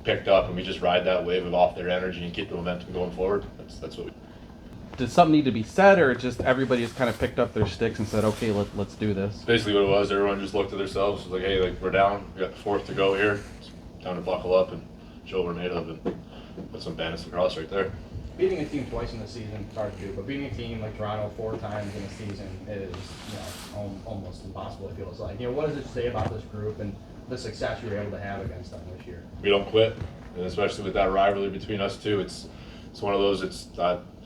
picked up, and we just ride that wave of off their energy and keep the momentum going forward. That's what we. Does something need to be said, or just everybody just kind of picked up their sticks and said, okay, let's do this? Basically what it was, everyone just looked at themselves, was like, hey, like, we're down, we got the fourth to go here, it's time to buckle up and show what we're made of, and put some Bandits across right there. Beating a team twice in the season is hard to do, but beating a team like Toronto 4 times in a season is, almost impossible, it feels like. What does it say about this group and the success you were able to have against them this year? We don't quit, and especially with that rivalry between us two, it's one of those, it's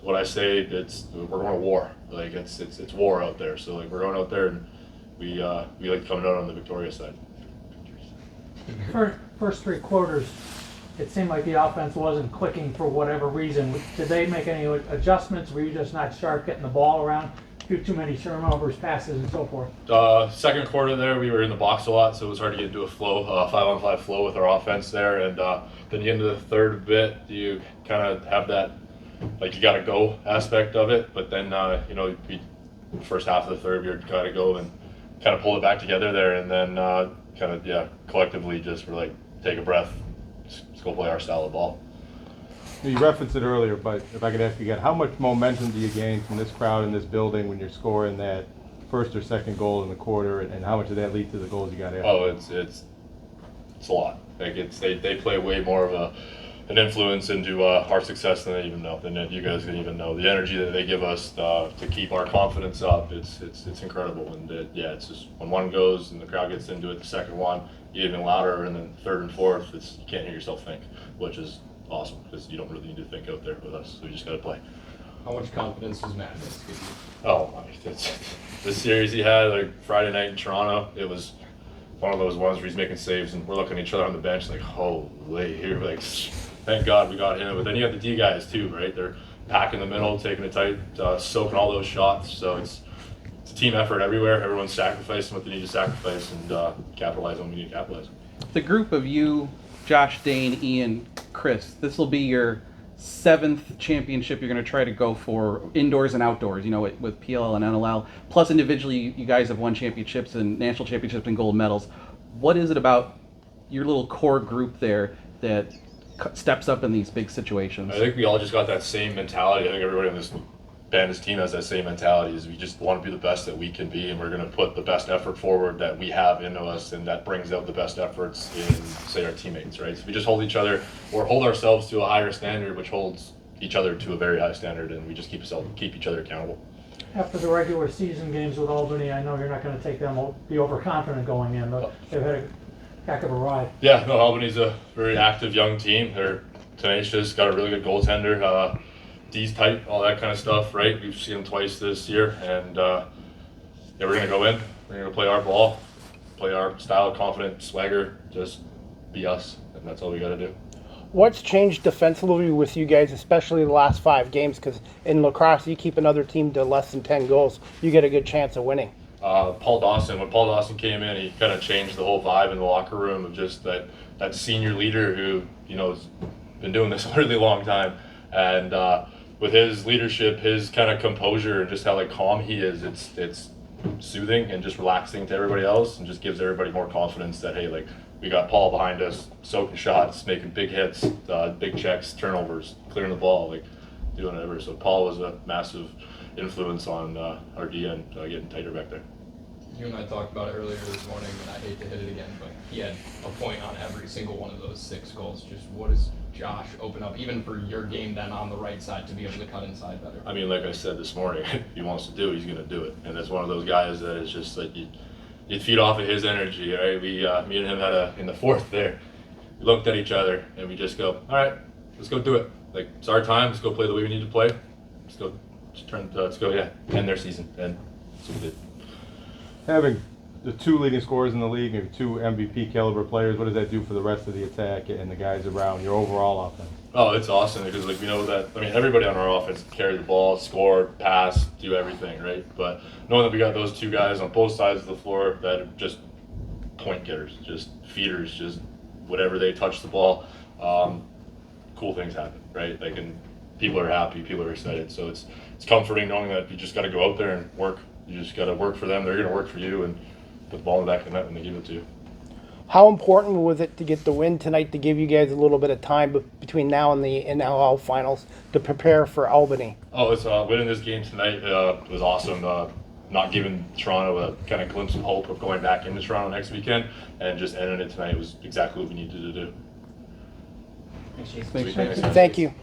what I say, we're going to war. Like, it's war out there, so like, we're going out there, and we like coming out on the victorious side. First 3 quarters, it seemed like the offense wasn't clicking for whatever reason. Did they make any adjustments? Were you just not sharp getting the ball around? Too many turnovers, passes, and so forth? Second quarter there, we were in the box a lot, so it was hard to get into a flow, 5-on-5 flow with our offense there. And then you get into the third bit, you kind of have that, like, you got to go aspect of it. But then, we first half of the third, we were got to go and kind of pull it back together there. And then collectively just we're like, take a breath, let's go play our style of ball. You referenced it earlier, but if I could ask you again, how much momentum do you gain from this crowd in this building when you're scoring that first or second goal in the quarter, and how much did that lead to the goals you got after? Oh, it's a lot. Like, they play way more of an influence into our success than they even know, than you guys can even know. The energy that they give us to keep our confidence up, it's incredible. And it's just when one goes and the crowd gets into it, the second one even louder, and then third and fourth, you can't hear yourself think, which is awesome, because you don't really need to think out there with us, so we just got to play. How much confidence does Madness give you? Oh, the series he had, like Friday night in Toronto, it was one of those ones where he's making saves and we're looking at each other on the bench like, holy, here, like, thank God we got him. But then you got the D guys too, right? They're packing the middle, taking it tight, soaking all those shots. So it's a team effort everywhere. Everyone's sacrificing what they need to sacrifice and capitalize on what we need to capitalize. The group of you, Josh, Dane, Ian, Chris, this will be your 7th championship you're going to try to go for, indoors and outdoors, with PLL and NLL. Plus, individually, you guys have won championships and national championships and gold medals. What is it about your little core group there that steps up in these big situations? I think we all just got that same mentality. I think everybody on this Bandits team has that same mentality, is we just want to be the best that we can be, and we're going to put the best effort forward that we have into us, and that brings out the best efforts in, say, our teammates, right? So we just hold each other, or hold ourselves to a higher standard, which holds each other to a very high standard, and we just keep each other accountable. After the regular season games with Albany, I know you're not going to take them, be overconfident going in, but they've had a heck of a ride. Yeah, no, Albany's a very active young team. They're tenacious, got a really good goaltender. D's tight, all that kind of stuff, right? We've seen them twice this year, and we're going to go in, we're going to play our ball, play our style, confident, swagger, just be us, and that's all we got to do. What's changed defensively with you guys, especially the last 5 games? Because in lacrosse, you keep another team to less than 10 goals, you get a good chance of winning. Paul Dawson, when Paul Dawson came in, he kind of changed the whole vibe in the locker room of just that senior leader who, has been doing this a really long time, and with his leadership, his kind of composure, and just how calm he is, it's soothing and just relaxing to everybody else, and just gives everybody more confidence that, hey, we got Paul behind us, soaking shots, making big hits, big checks, turnovers, clearing the ball, doing whatever. So Paul was a massive influence on our D and getting tighter back there. You and I talked about it earlier this morning, and I hate to hit it again, but he had a point on every single one of those 6 goals. Just what does Josh open up, even for your game then on the right side, to be able to cut inside better? I mean, like I said this morning, if he wants to do it, he's going to do it. And that's one of those guys that is just like, you feed off of his energy, right? Me and him had in the fourth there, we looked at each other and we just go, all right, let's go do it. It's our time, let's go play the way we need to play. Let's go, end their season. And that's what we did. Having the 2 leading scorers in the league and 2 MVP caliber players, what does that do for the rest of the attack and the guys around your overall offense? Oh, it's awesome, because we know that, everybody on our offense can carry the ball, score, pass, do everything, right? But knowing that we got those 2 guys on both sides of the floor that are just point getters, just feeders, just whatever they touch the ball, cool things happen, right? And people are happy, people are excited. So it's comforting knowing that you just got to go out there and work. You just got to work for them. They're going to work for you and put the ball in the back of the net when they give it to you. How important was it to get the win tonight to give you guys a little bit of time between now and the NLL finals to prepare for Albany? Oh, it's winning this game tonight was awesome. Not giving Toronto a kind of glimpse of hope of going back into Toronto next weekend, and just ending it tonight was exactly what we needed to do. Thanks, Jason. Thank you.